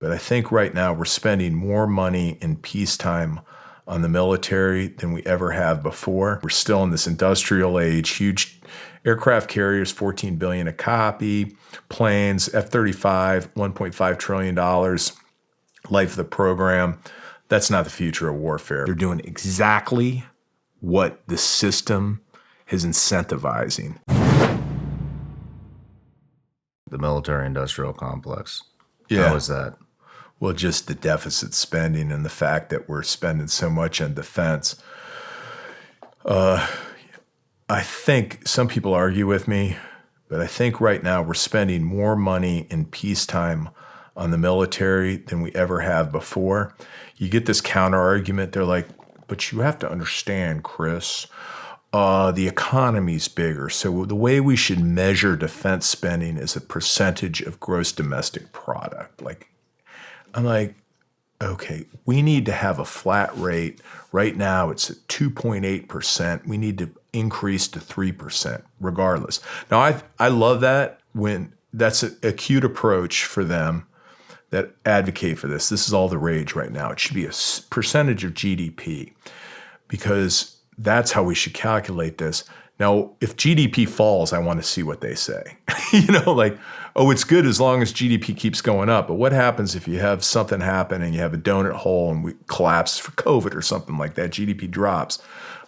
But I think right now we're spending more money in peacetime on the military than we ever have before. We're still in this industrial age, huge aircraft carriers, $14 billion a copy, planes, F-35, $1.5 trillion, life of the program. That's not the future of warfare. They're doing exactly what the system is incentivizing. The military-industrial complex. Yeah. How is that? Well, just the deficit spending and the fact that we're spending so much on defense. I think some people argue with me, but I think right now we're spending more money in peacetime on the military than we ever have before. You get this counter argument. They're like, but you have to understand, Chris, the economy's bigger. So the way we should measure defense spending is a percentage of gross domestic product. I'm like, okay, we need to have a flat rate. Right now it's at 2.8%. We need to increase to 3% regardless. Now, I love that when that's a cute approach for them that advocate for this. This is all the rage right now. It should be a percentage of GDP because that's how we should calculate this. Now, if GDP falls, I want to see what they say. It's good as long as GDP keeps going up. But what happens if you have something happen and you have a donut hole and we collapse for COVID or something like that, GDP drops?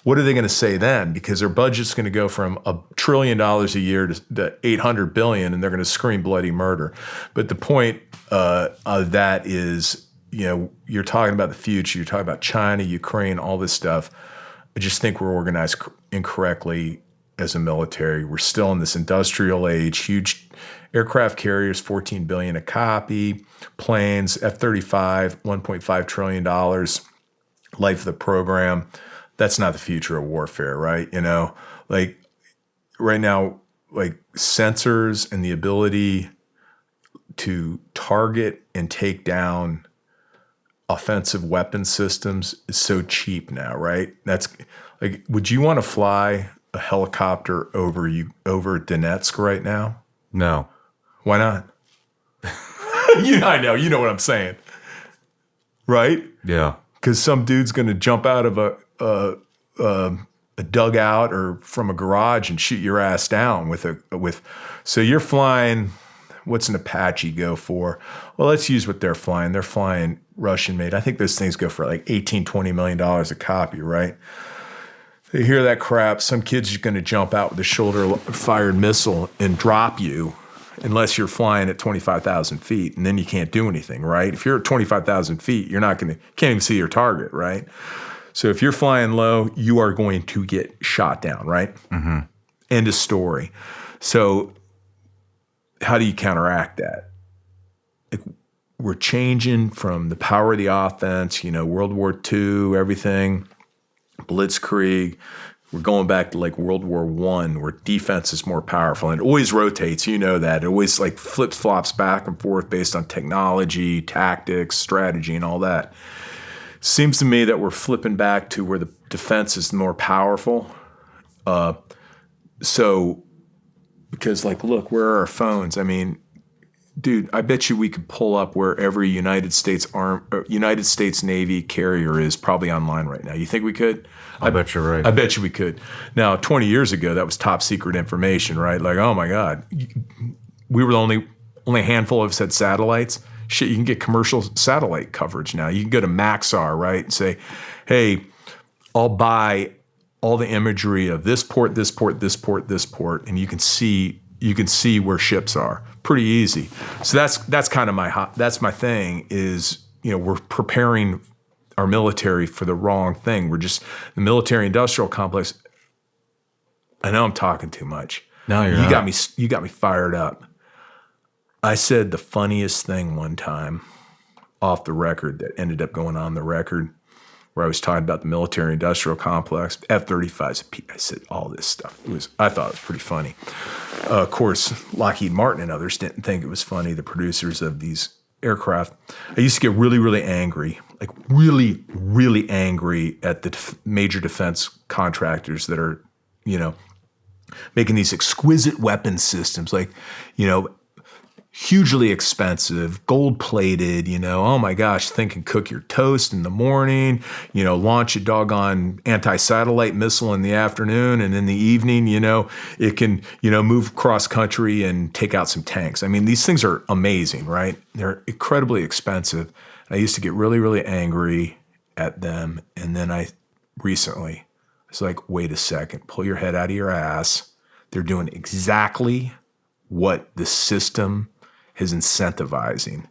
What are they going to say then? Because their budget's going to go from $1 trillion a year to $800 billion, and they're going to scream bloody murder. But the point of that is, you're talking about the future. You're talking about China, Ukraine, all this stuff. I just think we're organized incorrectly as a military. We're still in this industrial age, huge aircraft carriers, $14 billion a copy, planes, F-35, $1.5 trillion, life of the program. That's not the future of warfare, right? Right now, sensors and the ability to target and take down offensive weapon systems is so cheap now, right? That's would you want to fly a helicopter over Donetsk right now? No. Why not? I know. You know what I'm saying. Right? Yeah. Because some dude's going to jump out of a dugout or from a garage and shoot your ass down so you're flying. What's an Apache go for? Well, let's use what they're flying. They're flying Russian made. I think those things go for like $18-20 million a copy, right? They hear that crap. Some kid's going to jump out with a shoulder-fired missile and drop you unless you're flying at 25,000 feet, and then you can't do anything, right? If you're at 25,000 feet, can't even see your target, right? So if you're flying low, you are going to get shot down, right? Mm-hmm. End of story. So how do you counteract that? We're changing from the power of the offense, World War II, everything, Blitzkrieg. We're going back to World War I, where defense is more powerful. And it always rotates, that. It always flip-flops back and forth based on technology, tactics, strategy, and all that. Seems to me that we're flipping back to where the defense is more powerful. Because look, where are our phones? I mean, dude, I bet you we could pull up where every United States Navy carrier is probably online right now. You think we could? I bet you're right. I bet you we could. Now, 20 years ago, that was top secret information, right? Oh my God, we were the only handful of us had satellites. Shit, you can get commercial satellite coverage now. You can go to Maxar, right, and say, hey, I'll buy all the imagery of this port, this port, this port, this port, and you can see where ships are. Pretty easy. So that's kind of that's my thing is, we're preparing our military for the wrong thing. We're just the military industrial complex. I know I'm talking too much. No, you're not. You got me fired up. I said the funniest thing one time off the record that ended up going on the record, where I was talking about the military-industrial complex, F-35s. I said all this stuff. I thought it was pretty funny. Of course, Lockheed Martin and others didn't think it was funny, the producers of these aircraft. I used to get really, really angry, really, really angry at the major defense contractors that are, making these exquisite weapon systems. hugely expensive, gold plated, oh my gosh, think and cook your toast in the morning, launch a doggone anti-satellite missile in the afternoon, and in the evening, it can, move cross country and take out some tanks. I mean, these things are amazing, right? They're incredibly expensive. I used to get really, really angry at them. And then recently, it's like, wait a second, pull your head out of your ass. They're doing exactly what the system is incentivizing.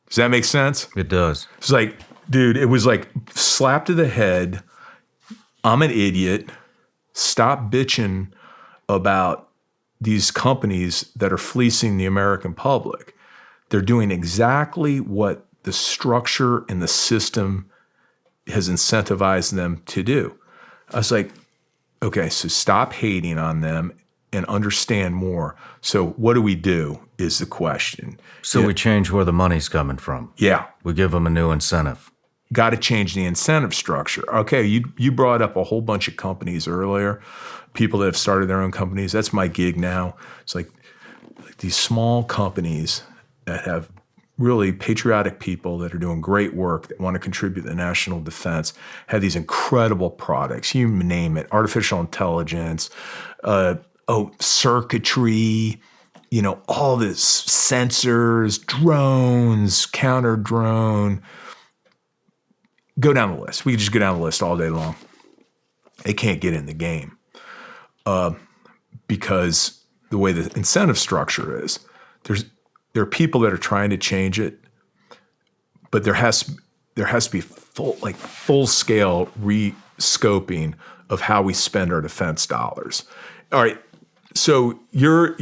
Does that make sense? It does. It's like, dude, it was like slap to the head. I'm an idiot. Stop bitching about these companies that are fleecing the American public. They're doing exactly what the structure and the system has incentivized them to do. I was like, okay, so stop hating on them and understand more. So what do we do is the question. So we change where the money's coming from. Yeah. We give them a new incentive. Got to change the incentive structure. Okay, you brought up a whole bunch of companies earlier, people that have started their own companies. That's my gig now. It's like these small companies that have really patriotic people that are doing great work, that want to contribute to the national defense, have these incredible products. You name it, artificial intelligence, circuitry, all this, sensors, drones, counter drone. Go down the list. We can just go down the list all day long. They can't get in the game because the way the incentive structure is, there are people that are trying to change it, but there has to be full scale re-scoping of how we spend our defense dollars. All right. So you're a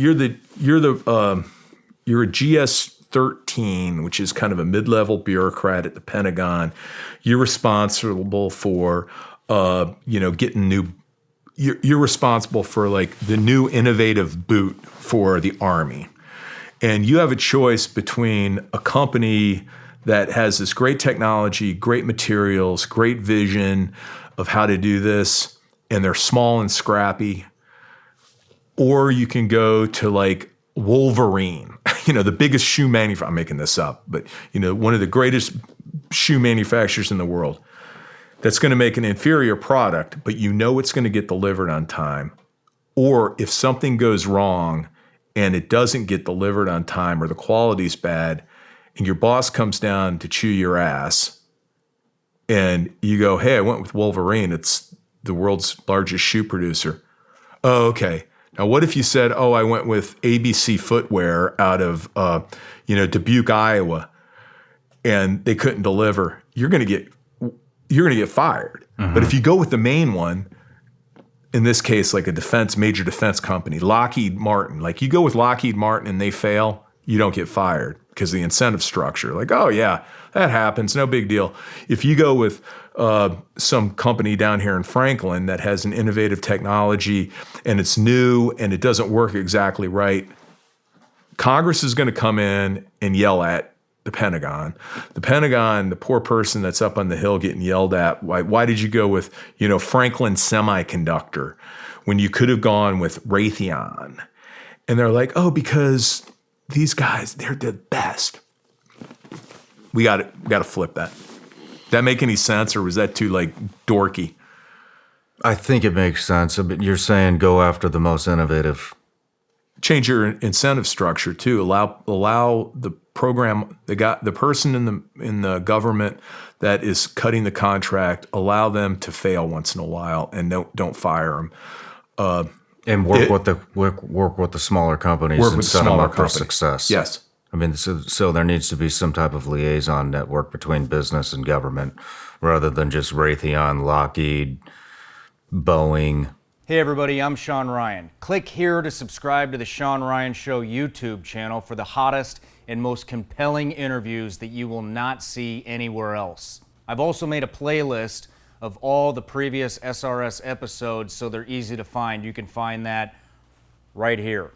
GS-13, which is kind of a mid-level bureaucrat at the Pentagon. You're responsible for, getting new. You're responsible for like the new innovative boot for the Army, and you have a choice between a company that has this great technology, great materials, great vision of how to do this, and they're small and scrappy. Or you can go to like Wolverine, the biggest shoe manufacturer. I'm making this up, but one of the greatest shoe manufacturers in the world. That's going to make an inferior product, but it's going to get delivered on time. Or if something goes wrong and it doesn't get delivered on time, or the quality's bad, and your boss comes down to chew your ass, and you go, "Hey, I went with Wolverine. It's the world's largest shoe producer." Oh, okay. Now, what if you said, "Oh, I went with ABC Footwear out of, Dubuque, Iowa, and they couldn't deliver"? You're going to get fired. Mm-hmm. But if you go with the main one, in this case, like a major defense company, Lockheed Martin, like you go with Lockheed Martin and they fail, you don't get fired because the incentive structure, like, oh yeah, that happens, no big deal. If you go with some company down here in Franklin that has an innovative technology and it's new and it doesn't work exactly right, Congress is going to come in and yell at the Pentagon. The Pentagon, the poor person that's up on the hill getting yelled at, why did you go with, Franklin Semiconductor when you could have gone with Raytheon? And they're like, oh, because these guys, they're the best. We got to flip that. That make any sense, or was that too dorky? I think it makes sense. But you're saying go after the most innovative. Change your incentive structure too. Allow the program, the person in the government that is cutting the contract, allow them to fail once in a while, and don't fire them. And work with the smaller companies and set them up for success. Yes. I mean, so there needs to be some type of liaison network between business and government, rather than just Raytheon, Lockheed, Boeing. Hey everybody, I'm Shawn Ryan. Click here to subscribe to the Shawn Ryan Show YouTube channel for the hottest and most compelling interviews that you will not see anywhere else. I've also made a playlist of all the previous SRS episodes so they're easy to find. You can find that right here.